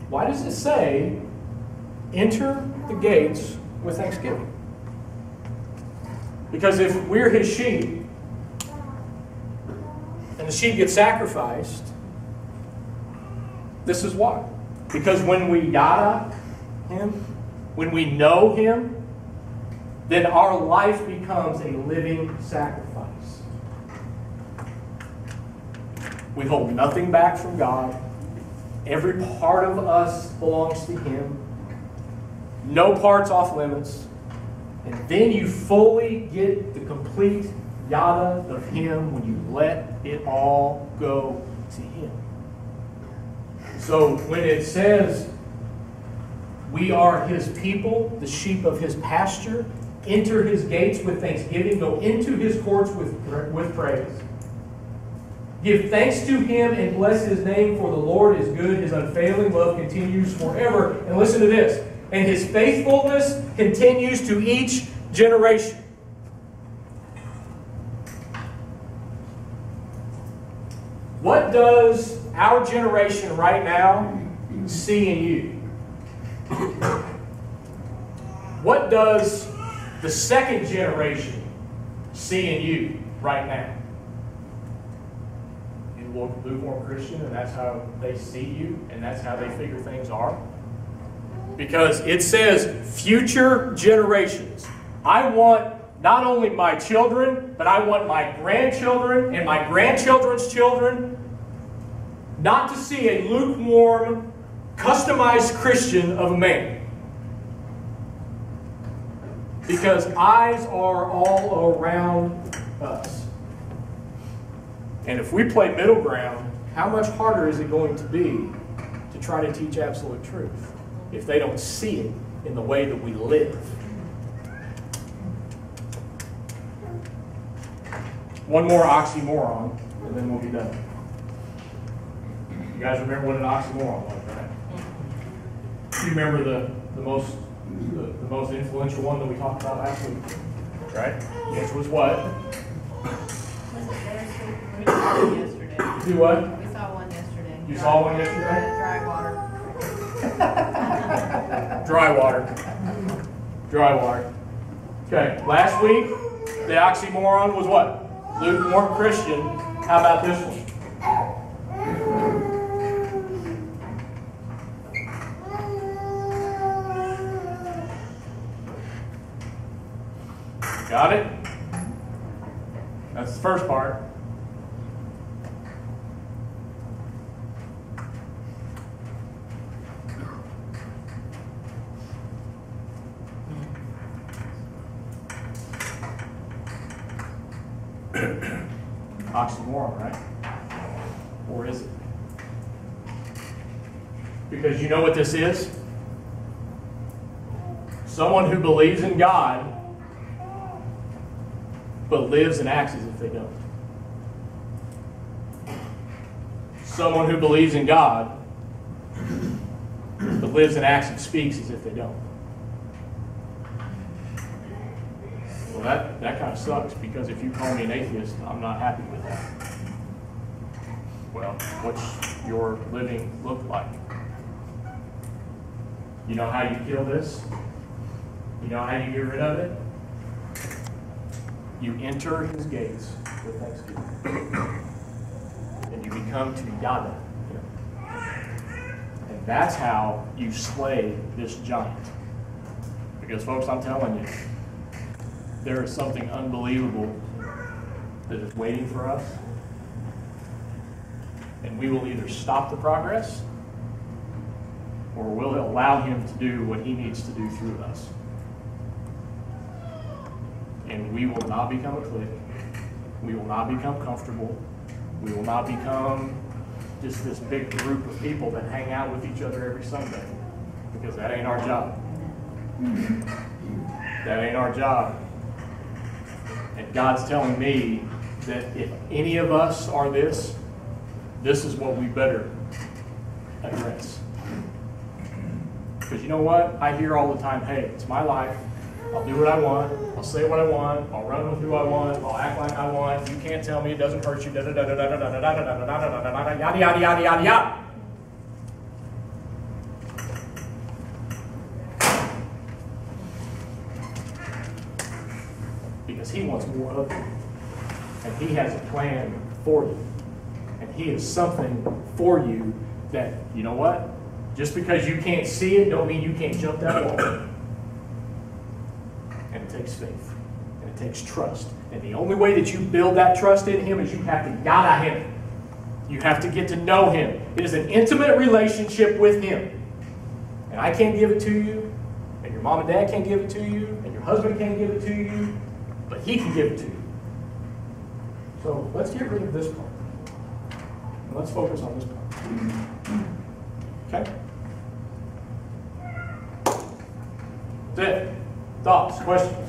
Why does it say, enter the gates with thanksgiving? Because if we're his sheep, and the sheep get sacrificed, this is why. Because when we yada him, when we know him, then our life becomes a living sacrifice. We hold nothing back from God. Every part of us belongs to him. No parts off limits. And then you fully get the complete yada of him when you let it all go to him. So when it says we are his people, the sheep of his pasture, enter his gates with thanksgiving, go into his courts with praise. Give thanks to him and bless his name, for the Lord is good. His unfailing love continues forever. And listen to this. And his faithfulness continues to each generation. What does our generation right now see in you? What does the second generation see in you right now? You look lukewarm Christian, and that's how they see you, and that's how they figure things are. Because it says future generations. I want not only my children, but I want my grandchildren and my grandchildren's children not to see a lukewarm, customized Christian of a man. Because eyes are all around us. And if we play middle ground, how much harder is it going to be to try to teach absolute truth if they don't see it in the way that we live? One more oxymoron, and then we'll be done. You guys remember what an oxymoron was, right? You remember the most influential one that we talked about last week, right? Which was what? We saw one yesterday. Do what? We saw one yesterday. You saw one yesterday? Dry water. Dry water. Dry water. Okay, last week, the oxymoron was what? Lukewarm Christian. How about this one? Got it? That's the first part. Oxymoron, right? Or is it? Because you know what this is? Someone who believes in God but lives and acts as if they don't. Someone who believes in God but lives and acts and speaks as if they don't. Well, that kind of sucks, because if you call me an atheist, I'm not happy with that. Well, what's your living look like? You know how you kill this? You know how you get rid of it? You enter his gates with thanksgiving. And you become to yada him. And that's how you slay this giant. Because, folks, I'm telling you, there is something unbelievable that is waiting for us. And we will either stop the progress, or we'll allow him to do what he needs to do through us. And we will not become a clique. We will not become comfortable. We will not become just this big group of people that hang out with each other every Sunday. Because that ain't our job. That ain't our job. And God's telling me that if any of us are this is what we better address. Because you know what? I hear all the time, hey, it's my life. I'll do what I want. I'll say what I want. I'll run with who I want. I'll act like I want. You can't tell me it doesn't hurt you. Yada yada yada yada. Because He wants more of you. And He has a plan for you. And He has something for you that, you know what? Just because you can't see it, don't mean you can't jump that wall. And it takes faith. And it takes trust. And the only way that you build that trust in Him is you have to yada Him. You have to get to know Him. It is an intimate relationship with Him. And I can't give it to you. And your mom and dad can't give it to you. And your husband can't give it to you. But He can give it to you. So let's get rid of this part. And let's focus on this part. Okay? That's it. Thoughts, questions?